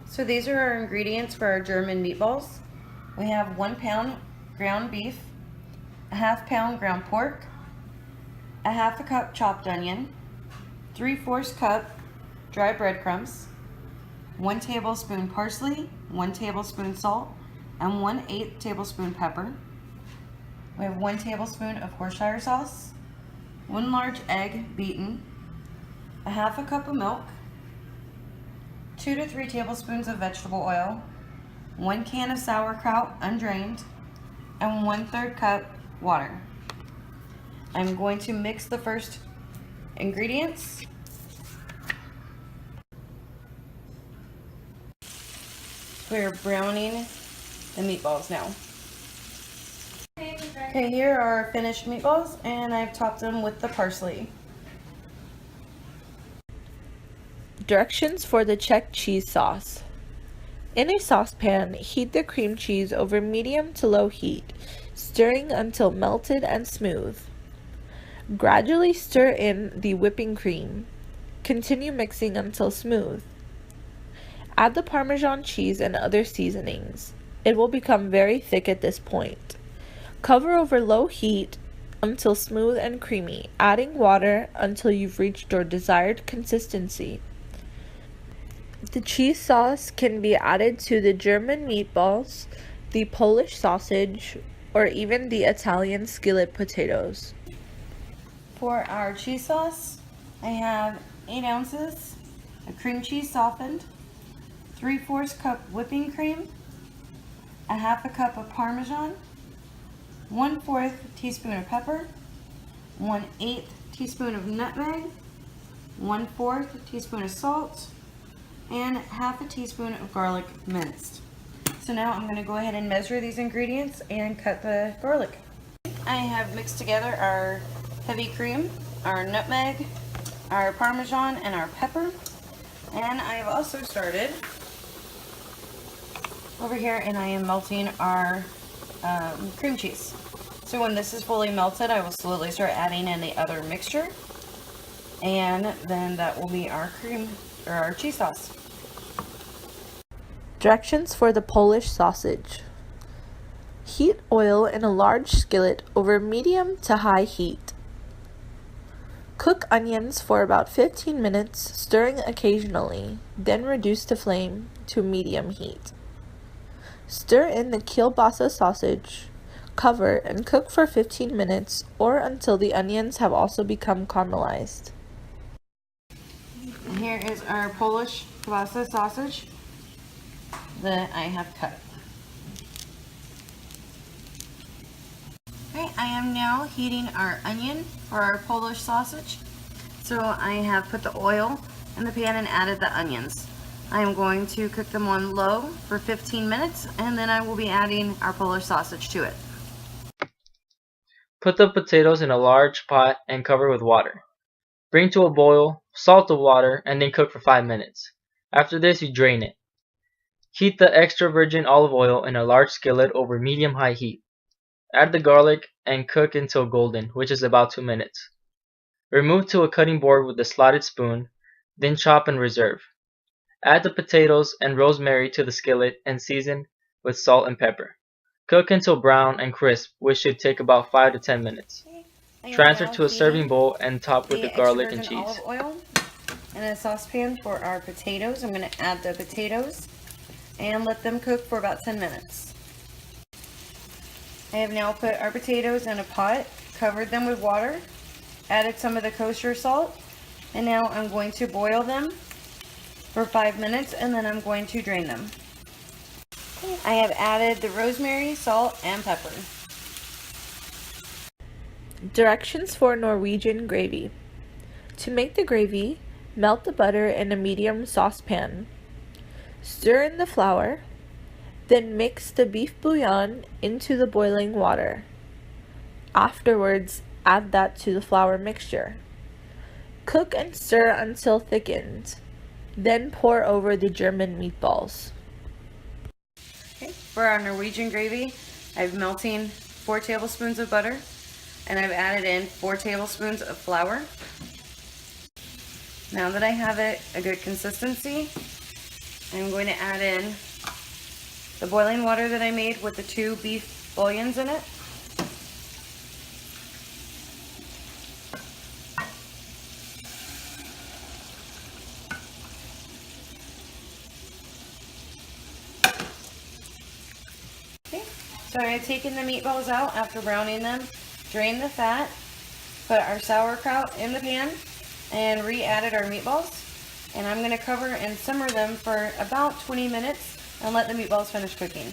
So these are our ingredients for our German meatballs. We have 1 pound ground beef, a ½ pound ground pork, a ½ cup chopped onion, 3/4 cup dry breadcrumbs, 1 tablespoon parsley, 1 tablespoon salt, and 1/8 tablespoon pepper. We have 1 tablespoon of Worcestershire sauce, 1 large egg beaten, a ½ cup of milk, 2 to 3 tablespoons of vegetable oil, 1 can of sauerkraut undrained, and 1/3 cup water. I'm going to mix the first ingredients. We're browning the meatballs now. Okay, here are our finished meatballs, and I've topped them with the parsley. Directions for the check cheese sauce. In a saucepan, heat the cream cheese over medium to low heat, stirring until melted and smooth. Gradually stir in the whipping cream. Continue mixing until smooth. Add the Parmesan cheese and other seasonings. It will become very thick at this point. Cover over low heat until smooth and creamy, adding water until you've reached your desired consistency. The cheese sauce can be added to the German meatballs, the Polish sausage, or even the Italian skillet potatoes. For our cheese sauce, I have 8 ounces of cream cheese softened, 3/4 cup whipping cream, a ½ cup of Parmesan, 1/4 teaspoon of pepper, 1/8 teaspoon of nutmeg, 1/4 teaspoon of salt, and ½ a teaspoon of garlic minced. So now I'm going to go ahead and measure these ingredients and cut the garlic. I have mixed together our heavy cream, our nutmeg, our Parmesan, and our pepper. And I have also started over here, and I am melting our cream cheese. So when this is fully melted, I will slowly start adding in the other mixture, and then that will be our cream or our cheese sauce. Directions for the Polish sausage. Heat oil in a large skillet over medium to high heat. Cook onions for about 15 minutes, stirring occasionally, then reduce the flame to medium heat. Stir in the kielbasa sausage, cover, and cook for 15 minutes or until the onions have also become caramelized. And here is our Polish kielbasa sausage that I have cut. Okay, I am now heating our onion or our Polish sausage. So I have put the oil in the pan and added the onions. I am going to cook them on low for 15 minutes, and then I will be adding our Polish sausage to it. Put the potatoes in a large pot and cover with water. Bring to a boil, salt the water, and then cook for 5 minutes. After this, you drain it. Heat the extra virgin olive oil in a large skillet over medium-high heat. Add the garlic and cook until golden, which is about 2 minutes. Remove to a cutting board with a slotted spoon, then chop and reserve. Add the potatoes and rosemary to the skillet and season with salt and pepper. Cook until brown and crisp, which should take about 5 to 10 minutes. Transfer to a serving bowl and top with the garlic and cheese. Olive oil in a saucepan for our potatoes. I'm going to add the potatoes and let them cook for about 10 minutes. I have now put our potatoes in a pot, covered them with water, added some of the kosher salt, and now I'm going to boil them for 5 minutes, and then I'm going to drain them. I have added the rosemary, salt, and pepper. Directions for Norwegian gravy. To make the gravy, melt the butter in a medium saucepan. Stir in the flour, then mix the beef bouillon into the boiling water. Afterwards, add that to the flour mixture. Cook and stir until thickened. Then pour over the German meatballs. Okay, for our Norwegian gravy, I'm melting 4 tablespoons of butter, and I've added in 4 tablespoons of flour. Now that I have it a good consistency, I'm going to add in the boiling water that I made with the 2 beef bouillons in it. Okay, so I've taken the meatballs out after browning them, drained the fat, put our sauerkraut in the pan, and re-added our meatballs. And I'm going to cover and simmer them for about 20 minutes and let the meatballs finish cooking.